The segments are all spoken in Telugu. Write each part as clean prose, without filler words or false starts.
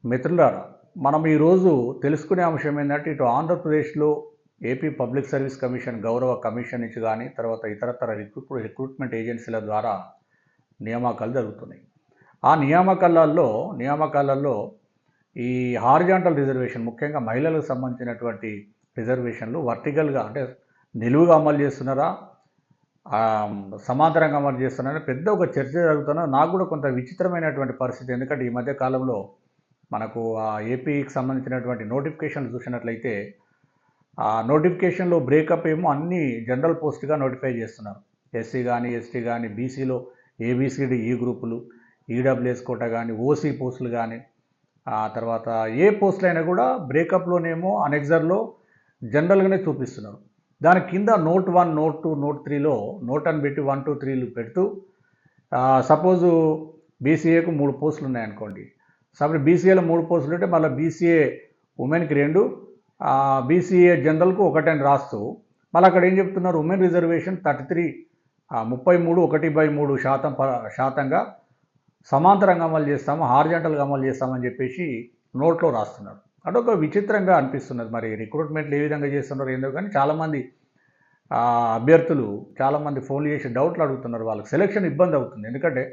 మిత్రులారా, మనం ఈరోజు తెలుసుకునే అంశం ఏంటంటే ఇటు ఆంధ్రప్రదేశ్లో ఏపీ పబ్లిక్ సర్వీస్ కమిషన్ గౌరవ కమిషన్ నుంచి కానీ తర్వాత ఇతరతర రిక్రూట్మెంట్ ఏజెన్సీల ద్వారా నియామకాలు జరుగుతున్నాయి. ఆ నియామకాలలో ఈ హారిజాంటల్ రిజర్వేషన్ ముఖ్యంగా మహిళలకు సంబంధించినటువంటి రిజర్వేషన్లు వర్టికల్గా అంటే నిలువుగా అమలు చేస్తున్నారా, సమాంతరంగా అమలు చేస్తున్నారా పెద్ద ఒక చర్చ జరుగుతున్నా. నాకు కూడా కొంత విచిత్రమైనటువంటి పరిస్థితి. ఎందుకంటే ఈ మధ్య కాలంలో మనకు ఆ ఏపీకి సంబంధించినటువంటి నోటిఫికేషన్లు చూసినట్లయితే ఆ నోటిఫికేషన్లో బ్రేకప్ ఏమో అన్ని జనరల్ పోస్ట్గా నోటిఫై చేస్తున్నారు. ఎస్సీ కానీ ఎస్టీ కానీ బీసీలో ఏబిసిడి ఈ గ్రూపులు, ఈడబ్ల్యూఎస్ కోట కానీ ఓసీ పోస్టులు కానీ తర్వాత ఏ పోస్టులు అయినా కూడా బ్రేకప్లోనేమో అనెక్జర్లో జనరల్గానే చూపిస్తున్నారు. దాని కింద నోట్ 1, నోట్ 2, నోట్ 3లో నోట్ అని పెట్టి 1, 2, 3లు పెడుతూ సపోజు బీసీఏకు 3 పోస్టులు ఉన్నాయనుకోండి. సపోజ్ బీసీఏలో 3 పోస్టులు ఉంటే మళ్ళీ బీసీఏ ఉమెన్కి 2, బీసీఏ జనరల్కు 1 అని రాస్తూ మళ్ళీ అక్కడ ఏం చెప్తున్నారు, ఉమెన్ రిజర్వేషన్ 33 శాతంగా సమాంతరంగా అమలు చేస్తాము, హారిజాంటల్గా అమలు చేస్తామని చెప్పేసి నోట్లో రాస్తున్నారు. అదొక విచిత్రంగా అనిపిస్తున్నది. మరి రిక్రూట్మెంట్లు ఏ విధంగా చేస్తున్నారు ఏందో కానీ చాలామంది అభ్యర్థులు చాలామంది ఫోన్లు చేసి డౌట్లు అడుగుతున్నారు. వాళ్ళకి సెలక్షన్ ఇబ్బంది అవుతుంది. ఎందుకంటే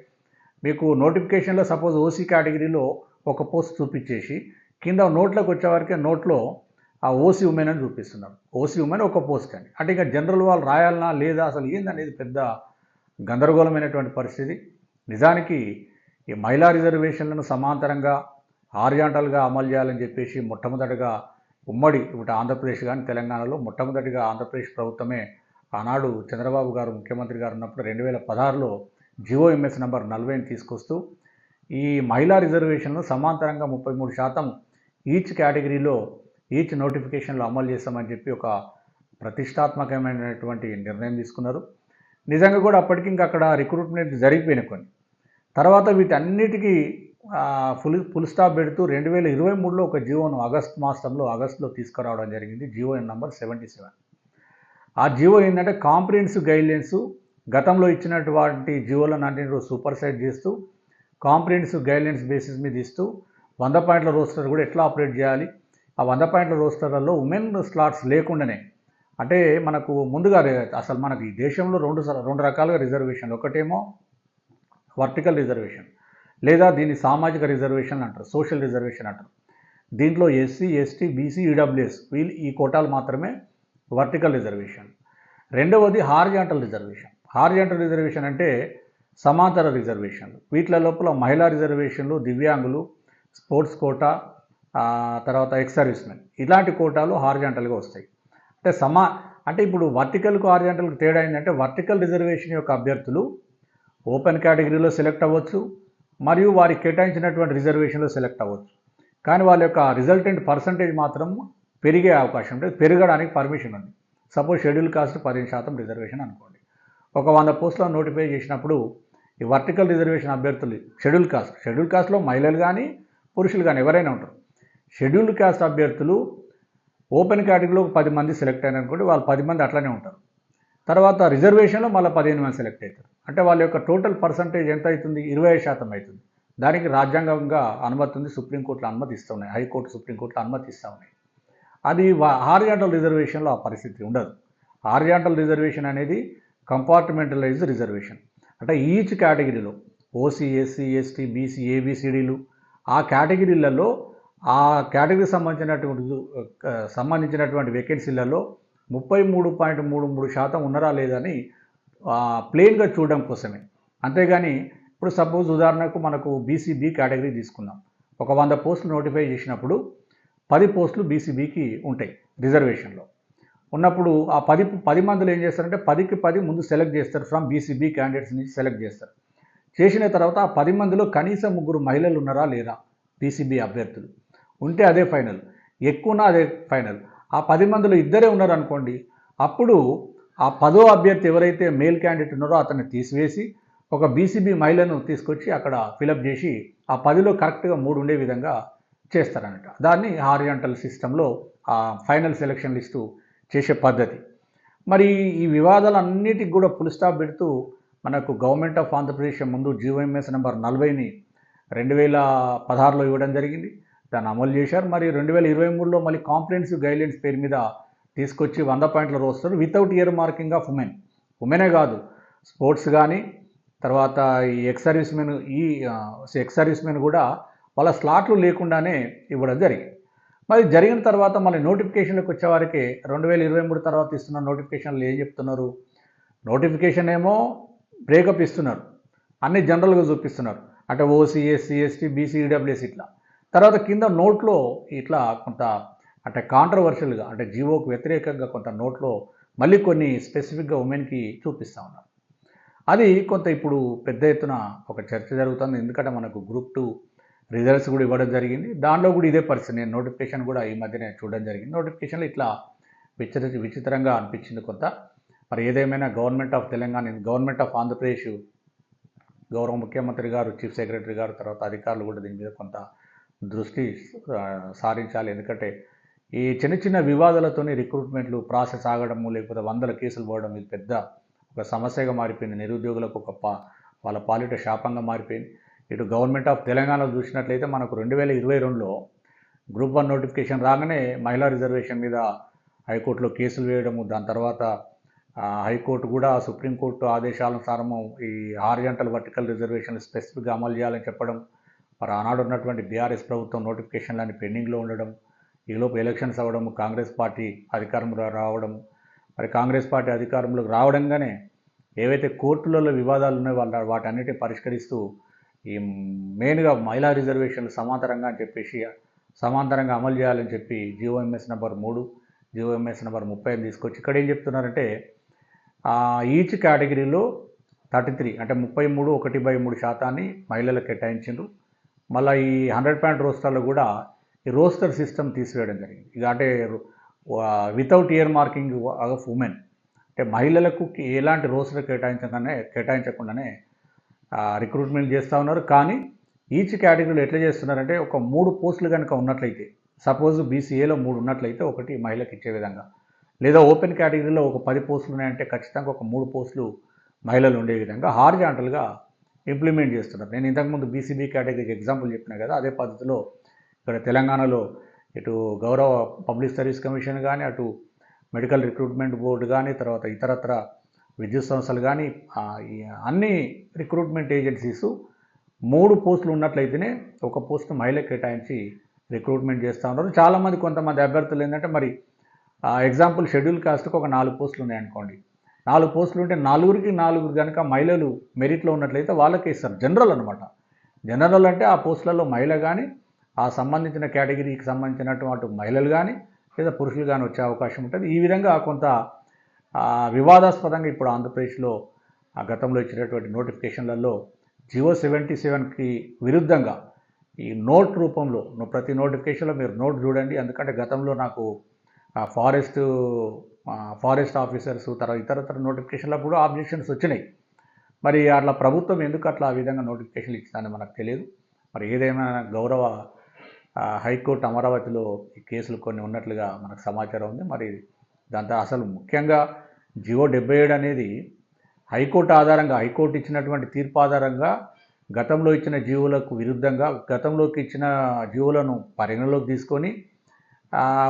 మీకు నోటిఫికేషన్లో సపోజ్ ఓసీ కేటగిరీలో ఒక పోస్ట్ చూపించేసి కింద నోట్లోకి వచ్చేవారికి నోట్లో ఆ ఓసీ ఉమెన్ అని చూపిస్తున్నారు. ఓసీ ఉమెన్ ఒక పోస్ట్ అని అంటే ఇంకా జనరల్ వాళ్ళు రాయాలనా లేదా అసలు ఏందనేది పెద్ద గందరగోళమైనటువంటి పరిస్థితి. నిజానికి ఈ మహిళా రిజర్వేషన్లను సమాంతరంగా హారిజాంటల్గా అమలు చేయాలని చెప్పేసి మొట్టమొదటిగా ఉమ్మడి ఇప్పుడు ఆంధ్రప్రదేశ్ కానీ తెలంగాణలో మొట్టమొదటిగా ఆంధ్రప్రదేశ్ ప్రభుత్వమే ఆనాడు చంద్రబాబు గారు ముఖ్యమంత్రి గారు ఉన్నప్పుడు 2016లో జిఓఎంఎస్ నెంబర్ 40ని తీసుకొస్తూ ఈ మహిళా రిజర్వేషన్లు సమాంతరంగా 33% ఈచ్ కేటగిరీలో ఈచ్ నోటిఫికేషన్లో అమలు చేస్తామని చెప్పి ఒక ప్రతిష్టాత్మకమైనటువంటి నిర్ణయం తీసుకున్నారు. నిజంగా కూడా అప్పటికి ఇంకా అక్కడ రిక్రూట్మెంట్ జరిగిపోయిన కొన్ని తర్వాత వీటన్నిటికీ ఫుల్ స్టాప్ పెడుతూ 2023లో ఒక జియోను ఆగస్టులో తీసుకురావడం జరిగింది. జిఓఎన్ నెంబర్ 77. ఆ జియో ఏంటంటే కాంప్రిహెన్సివ్ గైడ్లైన్స్ గతంలో ఇచ్చినటువంటి జియోలను అన్నింటిలో సూపర్సైడ్ చేస్తూ కాంప్రిహెన్సివ్ గైడ్లైన్స్ బేసిస్ మీద ఇస్తూ 100 పాయింట్ల రోస్టర్ కూడా ఎట్లా ఆపరేట్ చేయాలి, ఆ 100 పాయింట్ల రోస్టర్లలో ఉమెన్ స్లాట్స్ లేకుండానే అంటే మనకు ముందుగా అసలు మనకి ఈ దేశంలో రెండు రకాలుగా రిజర్వేషన్లు. ఒకటేమో వర్టికల్ రిజర్వేషన్ లేదా దీన్ని సామాజిక రిజర్వేషన్ అంటారు, సోషల్ రిజర్వేషన్ అంటారు. దీంట్లో ఎస్సీ ఎస్టీ బీసీ ఈడబ్ల్యూఎస్ ఈ కోటాలు మాత్రమే వర్టికల్ రిజర్వేషన్. రెండవది హారిజాంటల్ రిజర్వేషన్. హారిజాంటల్ రిజర్వేషన్ అంటే సమాంతర రిజర్వేషన్లు. వీటిల లోపల మహిళా రిజర్వేషన్లు, దివ్యాంగులు, స్పోర్ట్స్ కోటా, తర్వాత ఎక్స్ సర్వీస్మెన్ ఇలాంటి కోటాలు హారిజాంటల్గా వస్తాయి. అంటే ఇప్పుడు వర్టికల్కు హారిజాంటల్కి తేడా ఏంటంటే వర్టికల్ రిజర్వేషన్ యొక్క అభ్యర్థులు ఓపెన్ కేటగిరీలో సెలెక్ట్ అవ్వచ్చు మరియు వారికి కేటాయించినటువంటి రిజర్వేషన్లో సెలెక్ట్ అవ్వచ్చు. కానీ వాళ్ళ యొక్క రిజల్టెంట్ పర్సంటేజ్ మాత్రం పెరిగే అవకాశం ఉంటుంది, పెరగడానికి పర్మిషన్ ఉంది. సపోజ్ షెడ్యూల్ కాస్ట్ 15% రిజర్వేషన్ అనుకోండి. ఒక 100 పోస్టులను నోటిఫై చేసినప్పుడు ఈ వర్టికల్ రిజర్వేషన్ అభ్యర్థులు షెడ్యూల్ కాస్ట్లో మహిళలు కానీ పురుషులు కానీ ఎవరైనా ఉంటారు. షెడ్యూల్డ్ కాస్ట్ అభ్యర్థులు ఓపెన్ కేటగిరీలో 10 మంది సెలెక్ట్ అయిన అనుకోండి, వాళ్ళు 10 మంది అట్లనే ఉంటారు. తర్వాత రిజర్వేషన్లో మళ్ళీ 15 మంది సెలెక్ట్ అవుతారు. అంటే వాళ్ళ యొక్క టోటల్ పర్సంటేజ్ ఎంత అవుతుంది, 25% అవుతుంది. దానికి రాజ్యాంగంగా అనుమతి ఉంది, సుప్రీంకోర్టులో అనుమతి ఇస్తూ ఉన్నాయి, హైకోర్టు సుప్రీంకోర్టులో అనుమతి ఇస్తూ ఉన్నాయి. అది హారిజాంటల్ రిజర్వేషన్లో ఆ పరిస్థితి ఉండదు. హారిజాంటల్ రిజర్వేషన్ అనేది కంపార్ట్మెంటలైజ్డ్ రిజర్వేషన్. అంటే ఈచ్ కేటగిరీలో ఓసీ ఎస్సీ ఎస్టీ బీసీ ఏబిసిడీలు ఆ కేటగిరీలలో ఆ కేటగిరీకి సంబంధించినటువంటి వేకెన్సీలలో 33.33% ఉన్నారా లేదని ప్లెయిన్గా చూడడం కోసమే. అంతేగాని ఇప్పుడు సపోజ్ ఉదాహరణకు మనకు బీసీబీ కేటగిరీ తీసుకుందాం. ఒక 100 పోస్టులు నోటిఫై చేసినప్పుడు 10 పోస్టులు బీసీబీకి ఉంటాయి రిజర్వేషన్లో ఉన్నప్పుడు ఆ 10 మందిలో ఏం చేస్తారంటే 10కి 10 ముందు సెలెక్ట్ చేస్తారు. ఫ్రమ్ బీసీబీ క్యాండిడేట్స్ నుంచి సెలెక్ట్ చేస్తారు. చేసిన తర్వాత ఆ 10 మందిలో కనీసం 3 మహిళలు ఉన్నారా లేదా బీసీబీ అభ్యర్థులు ఉంటే అదే ఫైనల్, ఎక్కువనా అదే ఫైనల్. ఆ 10 మందిలో ఇద్దరే ఉన్నారు అనుకోండి, అప్పుడు ఆ 10వ అభ్యర్థి ఎవరైతే మేల్ క్యాండిడేట్ ఉన్నారో అతన్ని తీసివేసి ఒక బీసీబీ మహిళను తీసుకొచ్చి అక్కడ ఫిలప్ చేసి ఆ 10లో కరెక్ట్గా 3 ఉండే విధంగా చేస్తారన్నట. దాన్ని హారిజాంటల్ సిస్టంలో ఆ ఫైనల్ సెలక్షన్ లిస్టు చేసే పద్ధతి. మరి ఈ వివాదాలన్నిటికి కూడా ఫుల్ స్టాప్ పెడుతూ మనకు గవర్నమెంట్ ఆఫ్ ఆంధ్రప్రదేశ్ ముందు జిఓఎంఎస్ నెంబర్ 40ని 2016లో ఇవ్వడం జరిగింది. దాన్ని అమలు చేశారు. మరి 2023లో మళ్ళీ కాంప్రిహెన్సివ్ గైడ్లైన్స్ పేరు మీద తీసుకొచ్చి 100 పాయింట్ల roster without earmarking of ఉమెనే కాదు, స్పోర్ట్స్ కానీ తర్వాత ఈ ఎక్స్ సర్వీస్ మెన్ కూడా వాళ్ళ స్లాట్లు లేకుండానే ఇవ్వడం జరిగింది. మరి జరిగిన తర్వాత మళ్ళీ నోటిఫికేషన్లకు వచ్చేవారికి 2023 తర్వాత ఇస్తున్న నోటిఫికేషన్లు ఏం చెప్తున్నారు? నోటిఫికేషన్ ఏమో బ్రేకప్ ఇస్తున్నారు, అన్ని జనరల్గా చూపిస్తున్నారు, అంటే OC, SC, ST, BC, EWS ఇట్లా. తర్వాత కింద నోట్లో ఇట్లా కొంత అంటే కాంట్రవర్షియల్గా అంటే జీవోకు వ్యతిరేకంగా కొంత నోట్లో మళ్ళీ కొన్ని స్పెసిఫిక్గా ఉమెన్కి చూపిస్తూ ఉన్నారు. అది కొంత ఇప్పుడు పెద్ద ఎత్తున ఒక చర్చ జరుగుతుంది. ఎందుకంటే మనకు గ్రూప్ 2 రిజల్ట్స్ కూడా ఇవ్వడం జరిగింది. దానిలో కూడా ఇదే పరిస్థితి. నేను నోటిఫికేషన్ కూడా ఈ మధ్యనే చూడడం జరిగింది. నోటిఫికేషన్లో ఇట్లా విచిత్రంగా అనిపించింది కొంత. మరి ఏదేమైనా government of Telangana, government of Andhra Pradesh గౌరవ ముఖ్యమంత్రి గారు, చీఫ్ సెక్రటరీ గారు, తర్వాత అధికారులు కూడా దీని మీద కొంత దృష్టి సారించాలి. ఎందుకంటే ఈ చిన్న చిన్న వివాదాలతోనే రిక్రూట్మెంట్లు ప్రాసెస్ ఆగడము, లేకపోతే వందల కేసులు పోవడం ఇది పెద్ద ఒక సమస్యగా మారిపోయింది. నిరుద్యోగులకు వాళ్ళ పాలిట శాపంగా మారిపోయింది. ఇటు గవర్నమెంట్ ఆఫ్ తెలంగాణ చూసినట్లయితే మనకు 2022లో గ్రూప్ 1 నోటిఫికేషన్ రాగానే మహిళా రిజర్వేషన్ మీద హైకోర్టులో కేసులు వేయడము, దాని తర్వాత హైకోర్టు కూడా సుప్రీంకోర్టు ఆదేశానుసారము ఈ హారిజాంటల్ వర్టికల్ రిజర్వేషన్లు స్పెసిఫిక్గా అమలు చేయాలని చెప్పడం, మరి ఆనాడు ఉన్నటువంటి బీఆర్ఎస్ ప్రభుత్వం నోటిఫికేషన్లన్నీ పెండింగ్లో ఉండడం, ఈలోపు ఎలక్షన్స్ అవ్వడం, కాంగ్రెస్ పార్టీ అధికారంలో రావడం, మరి కాంగ్రెస్ పార్టీ అధికారంలోకి రావడంగానే ఏవైతే కోర్టులలో వివాదాలు ఉన్నాయో వాటన్నిటిని పరిష్కరిస్తూ ఈ మెయిన్గా మహిళా రిజర్వేషన్లు సమాంతరంగా అమలు చేయాలని చెప్పి జీఓఎంఎస్ నెంబర్ 3, జీఓఎంఎస్ నెంబర్ 30 తీసుకొచ్చి ఇక్కడ ఏం చెప్తున్నారంటే ఈచ్ కేటగిరీలో 33 అంటే 33 మహిళలకు కేటాయించిండ్రు. మళ్ళీ ఈ 100 పాయింట్ రోస్టర్లో కూడా ఈ రోస్టర్ సిస్టమ్ తీసివేయడం జరిగింది. ఇక అంటే without earmarking of women అంటే మహిళలకు ఎలాంటి రోస్టర్ కేటాయించకుండానే రిక్రూట్మెంట్ చేస్తూ ఉన్నారు. కానీ ఈచ్ కేటగిరీలో ఎట్లా చేస్తున్నారంటే ఒక 3 పోస్టులు కనుక ఉన్నట్లయితే, సపోజ్ బీసీఏలో 3 ఉన్నట్లయితే ఒకటి మహిళకి ఇచ్చే విధంగా, లేదా ఓపెన్ కేటగిరీలో ఒక 10 పోస్టులు ఉన్నాయంటే ఖచ్చితంగా ఒక 3 పోస్టులు మహిళలు ఉండే విధంగా హారిజాంటల్గా ఇంప్లిమెంట్ చేస్తున్నారు. నేను ఇంతకుముందు బీసీబీ కేటగిరీకి ఎగ్జాంపుల్ చెప్పినా కదా, అదే పద్ధతిలో ఇక్కడ తెలంగాణలో ఇటు గౌరవ పబ్లిక్ సర్వీస్ కమిషన్ కానీ, అటు మెడికల్ రిక్రూట్మెంట్ బోర్డు కానీ, తర్వాత ఇతరత్ర విద్యుత్ సంస్థలు కానీ అన్ని రిక్రూట్మెంట్ ఏజెన్సీస్ 3 పోస్టులు ఉన్నట్లయితేనే ఒక పోస్టు మహిళకు కేటాయించి రిక్రూట్మెంట్ చేస్తూ ఉన్నారు. చాలామంది కొంతమంది అభ్యర్థులు ఏంటంటే మరి ఎగ్జాంపుల్ షెడ్యూల్ కాస్ట్కి ఒక 4 పోస్టులు ఉన్నాయనుకోండి, 4 పోస్టులు ఉంటే 4 కనుక మహిళలు మెరిట్లో ఉన్నట్లయితే వాళ్ళకే ఇస్తారు. జనరల్ అనమాట. జనరల్ అంటే ఆ పోస్టులలో మహిళ కానీ, ఆ సంబంధించిన కేటగిరీకి సంబంధించినటువంటి మహిళలు కానీ లేదా పురుషులు కానీ వచ్చే అవకాశం ఉంటుంది. ఈ విధంగా కొంత వివాదాస్పదంగా ఇప్పుడు ఆంధ్రప్రదేశ్లో గతంలో ఇచ్చినటువంటి నోటిఫికేషన్లలో జియో 77కి విరుద్ధంగా ఈ నోట్ రూపంలో ప్రతి నోటిఫికేషన్లో మీరు నోట్ చూడండి. ఎందుకంటే గతంలో నాకు ఫారెస్ట్ ఆఫీసర్స్ తర్వాత ఇతరతర నోటిఫికేషన్లకు కూడా ఆబ్జెక్షన్స్ వచ్చినాయి. మరి అట్లా ప్రభుత్వం ఎందుకు అట్లా ఆ విధంగా నోటిఫికేషన్లు ఇచ్చిందని మనకు తెలియదు. మరి ఏదేమైనా గౌరవ హైకోర్టు అమరావతిలో ఈ కేసులు కొన్ని ఉన్నట్లుగా మనకు సమాచారం ఉంది. మరి దాంతో అసలు ముఖ్యంగా జియో 77 అనేది హైకోర్టు ఇచ్చినటువంటి తీర్పు ఆధారంగా గతంలో ఇచ్చిన జీవోలకు విరుద్ధంగా గతంలోకి ఇచ్చిన జీవోలను పరిగణలోకి తీసుకొని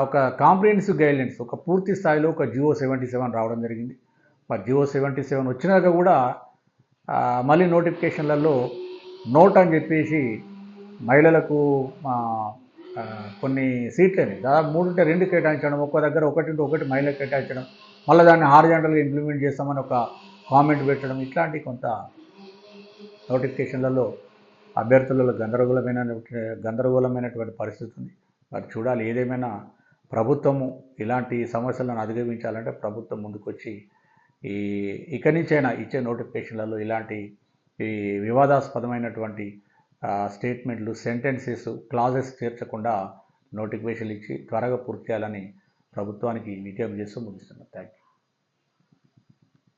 ఒక కాంప్రిహెన్సివ్ గైడ్లైన్స్ ఒక పూర్తి స్థాయిలో ఒక జియో 77 రావడం జరిగింది. మరి జియో 77 వచ్చినాక కూడా మళ్ళీ నోటిఫికేషన్లలో నోట్ అని చెప్పేసి మహిళలకు కొన్ని సీట్లని దాదాపు 3 ఉంటే 2 కేటాయించడం, ఒక్కో దగ్గర 1 ఉంటే 1 మహిళలకు కేటాయించడం, మళ్ళీ దాన్ని హారిజాంటల్గా ఇంప్లిమెంట్ చేస్తామని ఒక కామెంట్ పెట్టడం, ఇట్లాంటి కొంత నోటిఫికేషన్లలో అభ్యర్థులలో గందరగోళమైనటువంటి పరిస్థితి ఉంది. మరి చూడాలి. ఏదేమైనా ప్రభుత్వము ఇలాంటి సమస్యలను అధిగమించాలంటే ప్రభుత్వం ముందుకొచ్చి ఇక్కడి నుంచైనా ఇచ్చే నోటిఫికేషన్లలో ఇలాంటి ఈ వివాదాస్పదమైనటువంటి స్టేట్మెంట్లు, సెంటెన్సెస్, క్లాజెస్ చేర్చకుండా నోటిఫికేషన్లు ఇచ్చి త్వరగా పూర్తి చేయాలని ప్రభుత్వానికి విజ్ఞప్తి చేస్తూ ముగిస్తున్నాను. Thank you.